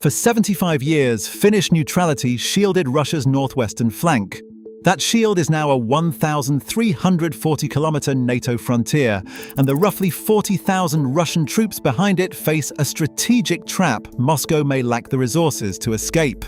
For 75 years, Finnish neutrality shielded Russia's northwestern flank. That shield is now a 1,340-kilometer NATO frontier, and the roughly 40,000 Russian troops behind it face a strategic trap Moscow may lack the resources to escape.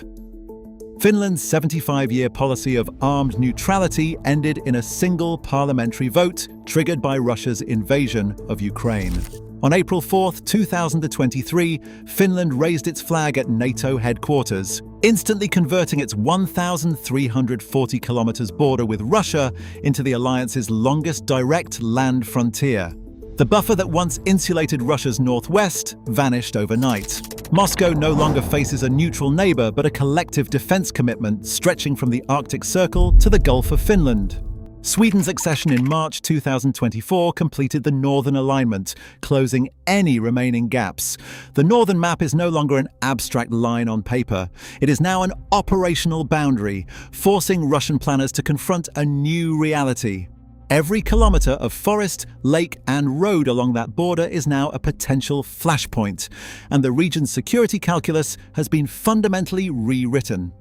Finland's 75-year policy of armed neutrality ended in a single parliamentary vote triggered by Russia's invasion of Ukraine. On April 4, 2023, Finland raised its flag at NATO headquarters, instantly converting its 1,340 kilometers border with Russia into the alliance's longest direct land frontier. The buffer that once insulated Russia's northwest vanished overnight. Moscow no longer faces a neutral neighbor but a collective defense commitment stretching from the Arctic Circle to the Gulf of Finland. Sweden's accession in March 2024 completed the northern alignment, closing any remaining gaps. The northern map is no longer an abstract line on paper. It is now an operational boundary, forcing Russian planners to confront a new reality. Every kilometer of forest, lake, and road along that border is now a potential flashpoint, and the region's security calculus has been fundamentally rewritten.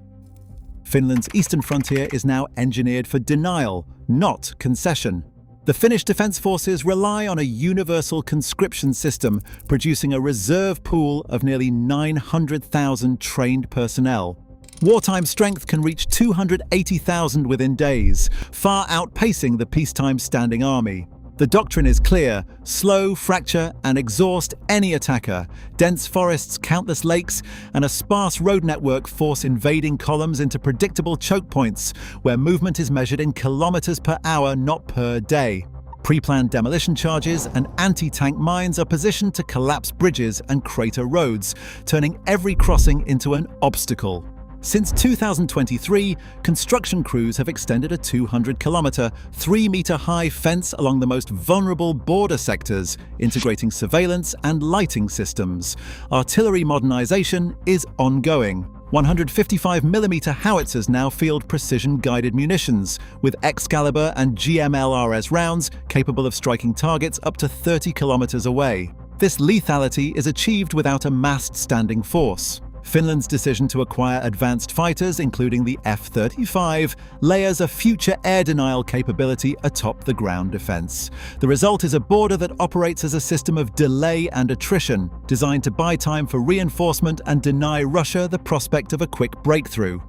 Finland's eastern frontier is now engineered for denial, not concession. The Finnish defense forces rely on a universal conscription system, producing a reserve pool of nearly 900,000 trained personnel. Wartime strength can reach 280,000 within days, far outpacing the peacetime standing army. The doctrine is clear: slow, fracture, and exhaust any attacker. Dense forests, countless lakes, and a sparse road network force invading columns into predictable choke points, where movement is measured in kilometers per hour, not per day. Pre-planned demolition charges and anti-tank mines are positioned to collapse bridges and crater roads, turning every crossing into an obstacle. Since 2023, construction crews have extended a 200-kilometer, 3-meter-high fence along the most vulnerable border sectors, integrating surveillance and lighting systems. Artillery modernization is ongoing. 155mm howitzers now field precision-guided munitions, with Excalibur and GMLRS rounds capable of striking targets up to 30 kilometers away. This lethality is achieved without a massed standing force. Finland's decision to acquire advanced fighters, including the F-35, layers a future air denial capability atop the ground defense. The result is a border that operates as a system of delay and attrition, designed to buy time for reinforcement and deny Russia the prospect of a quick breakthrough.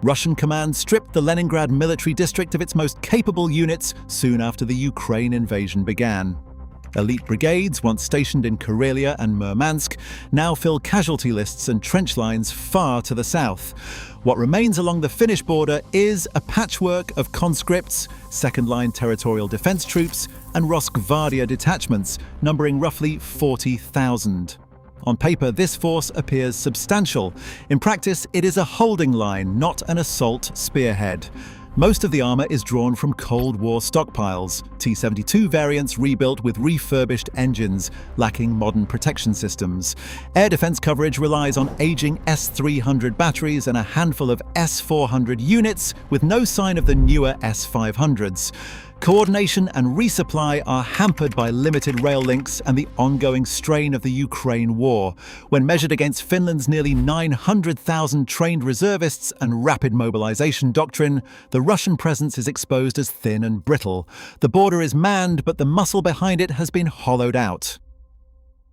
Russian command stripped the Leningrad Military District of its most capable units soon after the Ukraine invasion began. Elite brigades, once stationed in Karelia and Murmansk, now fill casualty lists and trench lines far to the south. What remains along the Finnish border is a patchwork of conscripts, second-line territorial defense troops, and Rosgvardia detachments, numbering roughly 40,000. On paper, this force appears substantial. In practice, it is a holding line, not an assault spearhead. Most of the armor is drawn from Cold War stockpiles, T-72 variants rebuilt with refurbished engines, lacking modern protection systems. Air defense coverage relies on aging S-300 batteries and a handful of S-400 units, with no sign of the newer S-500s. Coordination and resupply are hampered by limited rail links and the ongoing strain of the Ukraine war. When measured against Finland's nearly 900,000 trained reservists and rapid mobilization doctrine, the Russian presence is exposed as thin and brittle. The border is manned, but the muscle behind it has been hollowed out.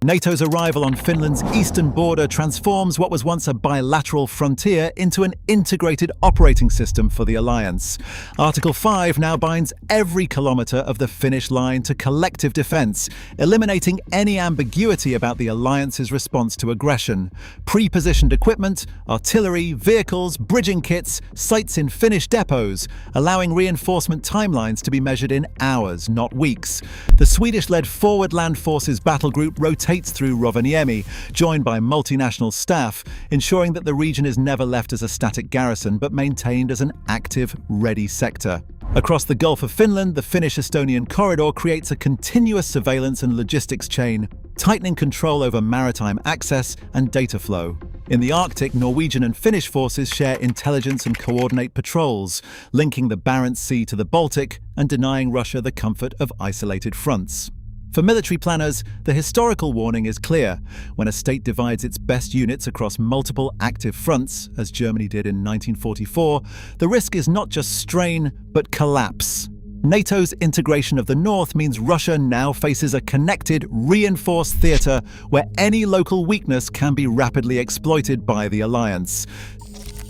NATO's arrival on Finland's eastern border transforms what was once a bilateral frontier into an integrated operating system for the alliance. Article 5 now binds every kilometer of the Finnish line to collective defense, eliminating any ambiguity about the alliance's response to aggression. Pre-positioned equipment, artillery, vehicles, bridging kits, sites in Finnish depots, allowing reinforcement timelines to be measured in hours, not weeks. The Swedish-led Forward Land Forces battle group rotates through Rovaniemi, joined by multinational staff, ensuring that the region is never left as a static garrison but maintained as an active, ready sector. Across the Gulf of Finland, the Finnish-Estonian corridor creates a continuous surveillance and logistics chain, tightening control over maritime access and data flow. In the Arctic, Norwegian and Finnish forces share intelligence and coordinate patrols, linking the Barents Sea to the Baltic and denying Russia the comfort of isolated fronts. For military planners, the historical warning is clear. When a state divides its best units across multiple active fronts, as Germany did in 1944, the risk is not just strain, but collapse. NATO's integration of the north means Russia now faces a connected, reinforced theatre where any local weakness can be rapidly exploited by the alliance.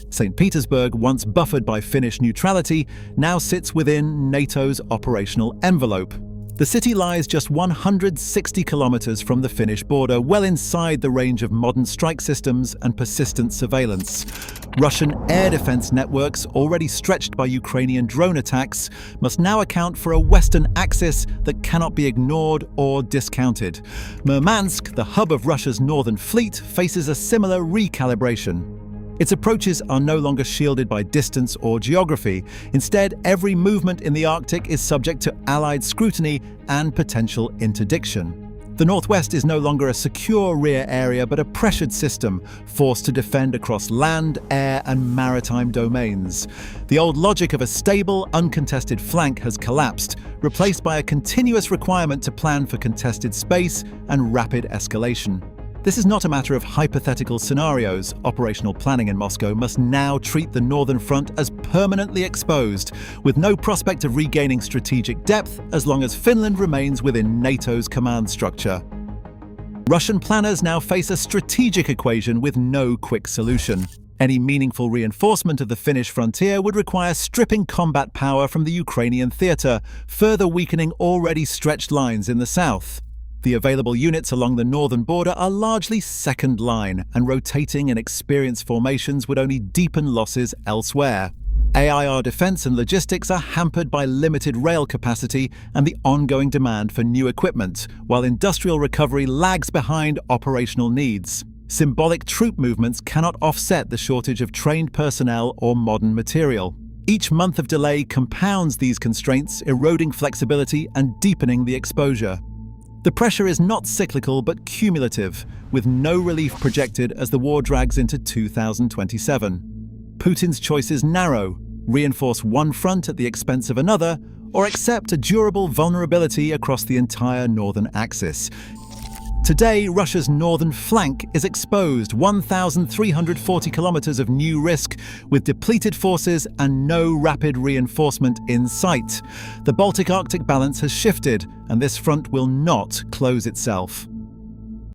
St. Petersburg, once buffered by Finnish neutrality, now sits within NATO's operational envelope. The city lies just 160 kilometers from the Finnish border, well inside the range of modern strike systems and persistent surveillance. Russian air defense networks, already stretched by Ukrainian drone attacks, must now account for a western axis that cannot be ignored or discounted. Murmansk, the hub of Russia's northern fleet, faces a similar recalibration. Its approaches are no longer shielded by distance or geography. Instead, every movement in the Arctic is subject to Allied scrutiny and potential interdiction. The Northwest is no longer a secure rear area, but a pressured system, forced to defend across land, air, and maritime domains. The old logic of a stable, uncontested flank has collapsed, replaced by a continuous requirement to plan for contested space and rapid escalation. This is not a matter of hypothetical scenarios. Operational planning in Moscow must now treat the northern front as permanently exposed, with no prospect of regaining strategic depth as long as Finland remains within NATO's command structure. Russian planners now face a strategic equation with no quick solution. Any meaningful reinforcement of the Finnish frontier would require stripping combat power from the Ukrainian theatre, further weakening already stretched lines in the south. The available units along the northern border are largely second line, and rotating in experienced formations would only deepen losses elsewhere. AIR defense and logistics are hampered by limited rail capacity and the ongoing demand for new equipment, while industrial recovery lags behind operational needs. Symbolic troop movements cannot offset the shortage of trained personnel or modern material. Each month of delay compounds these constraints, eroding flexibility and deepening the exposure. The pressure is not cyclical but cumulative, with no relief projected as the war drags into 2027. Putin's choices narrow: reinforce one front at the expense of another, or accept a durable vulnerability across the entire northern axis. Today, Russia's northern flank is exposed, 1,340 kilometers of new risk, with depleted forces and no rapid reinforcement in sight. The Baltic-Arctic balance has shifted, and this front will not close itself.